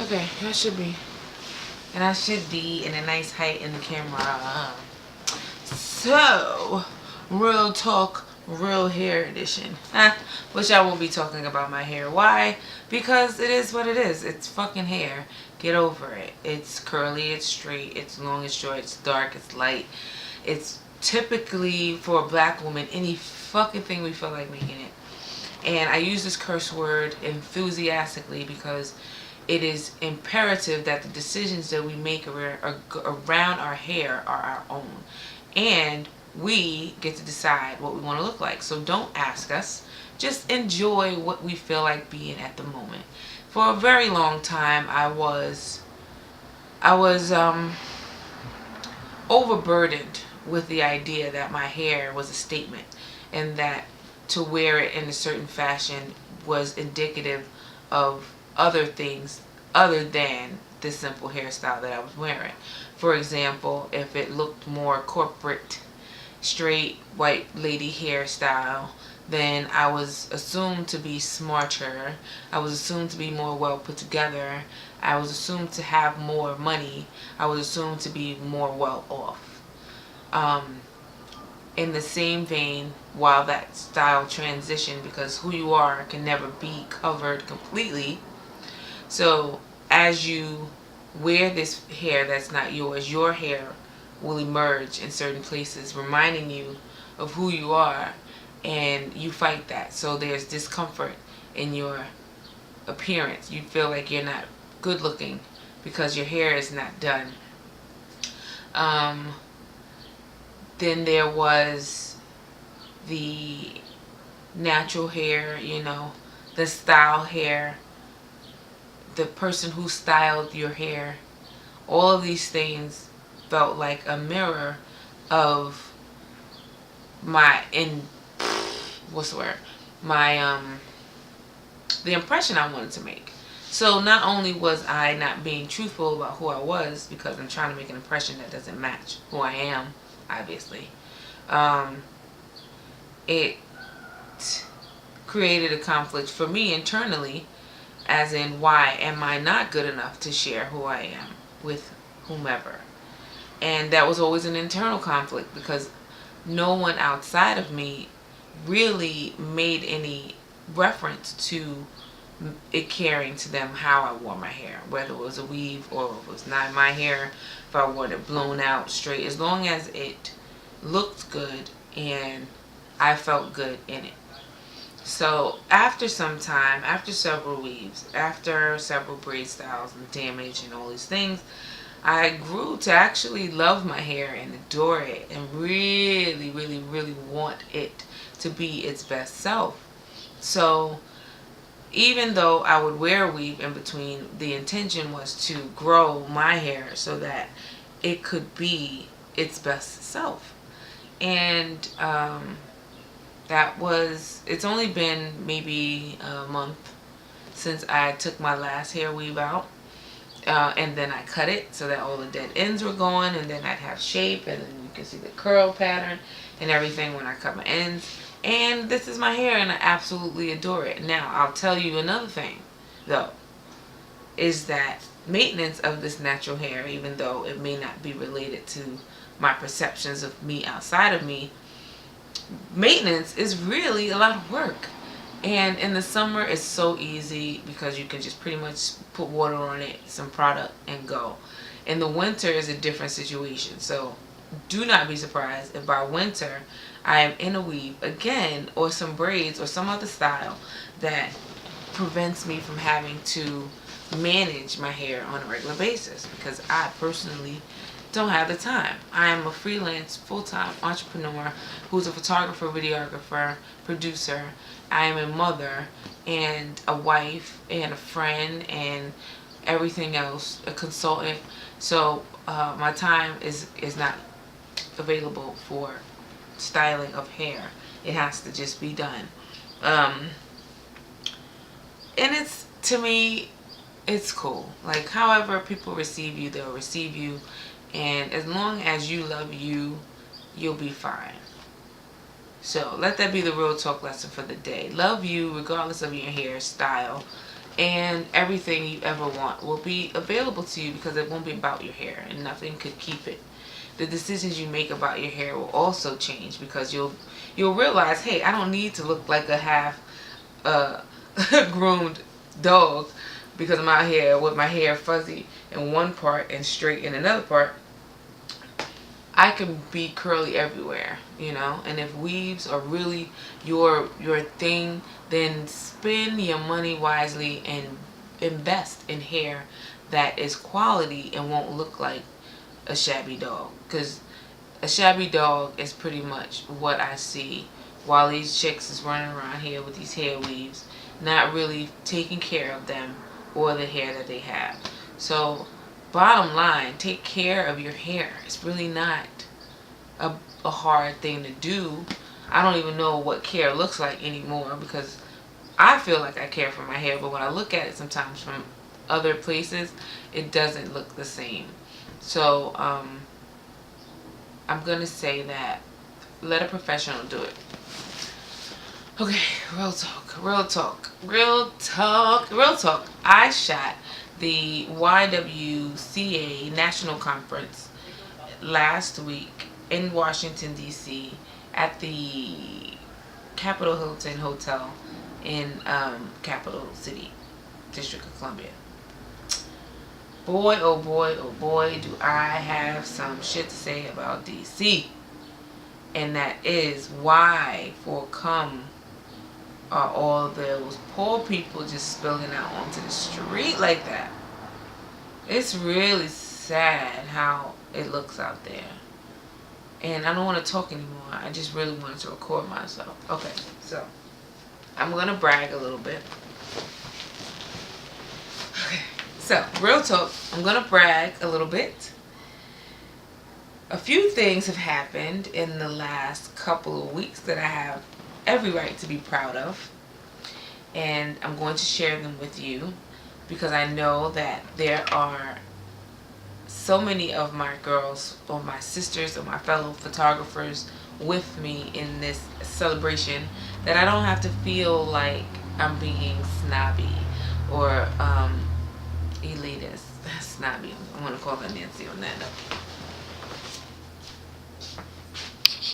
Okay, that should be. And I should be in a nice height in the camera. So, real talk, real hair edition. Which I won't be talking about my hair. Why? Because it is what it is. It's fucking hair. Get over it. It's curly, it's straight, it's long, it's short, it's dark, it's light. It's typically, for a black woman, any fucking thing we feel like making it. And I use this curse word enthusiastically because it is imperative that the decisions that we make around our hair are our own. And we get to decide what we want to look like. So don't ask us. Just enjoy what we feel like being at the moment. For a very long time, I was overburdened with the idea that my hair was a statement, and that to wear it in a certain fashion was indicative of other things other than the simple hairstyle that I was wearing. For example, if it looked more corporate, straight white lady hairstyle, then I was assumed to be smarter. I was assumed to be more well put together. I was assumed to have more money. I was assumed to be more well off. In the same vein, while that style transitioned, because who you are can never be covered completely. So as you wear this hair that's not yours, your hair will emerge in certain places, reminding you of who you are, and you fight that. So there's discomfort in your appearance. You feel like you're not good looking because your hair is not done. Then there was the natural hair, the style hair, the person who styled your hair. All of these things felt like a mirror of my the impression I wanted to make. So not only was I not being truthful about who I was, because I'm trying to make an impression that doesn't match who I am, obviously, it created a conflict for me internally, as in, why am I not good enough to share who I am with whomever? And that was always an internal conflict, because no one outside of me really made any reference to it caring to them how I wore my hair, whether it was a weave or if it was not my hair, if I wore it blown out straight, as long as it looked good and I felt good in it. So after some time, after several weaves, after several braid styles and damage and all these things, I grew to actually love my hair and adore it and really, really, really want it to be its best self. So even though I would wear a weave in between, the intention was to grow my hair so that it could be its best self. And it's only been maybe a month since I took my last hair weave out. And then I cut it so that all the dead ends were gone, and then I'd have shape, and then you can see the curl pattern and everything when I cut my ends. And this is my hair, and I absolutely adore it. Now, I'll tell you another thing, though, is that maintenance of this natural hair, even though it may not be related to my perceptions of me outside of me, maintenance is really a lot of work. And in the summer, it's so easy because you can just pretty much put water on it, some product, and go. In the winter is a different situation. So do not be surprised if by winter I am in a weave again, or some braids, or some other style that prevents me from having to manage my hair on a regular basis, because I personally don't have the time. I am a freelance, full-time entrepreneur who's a photographer, videographer, producer. I am a mother and a wife and a friend and everything else, a consultant. So my time is not available for styling of hair. It has to just be done. And it's, to me, it's cool. Like, however people receive you, they'll receive you. And as long as you love you, you'll be fine. So let that be the real talk lesson for the day. Love you regardless of your hairstyle. and everything you ever want will be available to you, because it won't be about your hair, and nothing could keep it. The decisions you make about your hair will also change, because you'll realize, hey, I don't need to look like a half groomed dog because I'm out here with my hair fuzzy in one part and straight in another part. I can be curly everywhere, you know. And if weaves are really your thing, then spend your money wisely and invest in hair that is quality and won't look like a shabby dog. Because a shabby dog is pretty much what I see while these chicks is running around here with these hair weaves, not really taking care of them or the hair that they have. So bottom line, take care of your hair. It's really not a hard thing to do. I don't even know what care looks like anymore, because I feel like I care for my hair, but when I look at it sometimes from other places, it doesn't look the same. So I'm gonna say that let a professional do it. Okay, real talk. I shot the YWCA National Conference last week in Washington, D.C. at the Capitol Hilton Hotel in Capital City, District of Columbia. Boy, oh boy, do I have some shit to say about D.C. And that is, why for come are all those poor people just spilling out onto the street like that? It's really sad how it looks out there. And I don't want to talk anymore. I just really wanted to record myself. Okay, so I'm going to brag a little bit. Okay, so real talk, I'm going to brag a little bit. A few things have happened in the last couple of weeks that I have every right to be proud of. And I'm going to share them with you, because I know that there are so many of my girls or my sisters or my fellow photographers with me in this celebration, that I don't have to feel like I'm being snobby or elitist. Snobby. I want to call her Nancy on that note.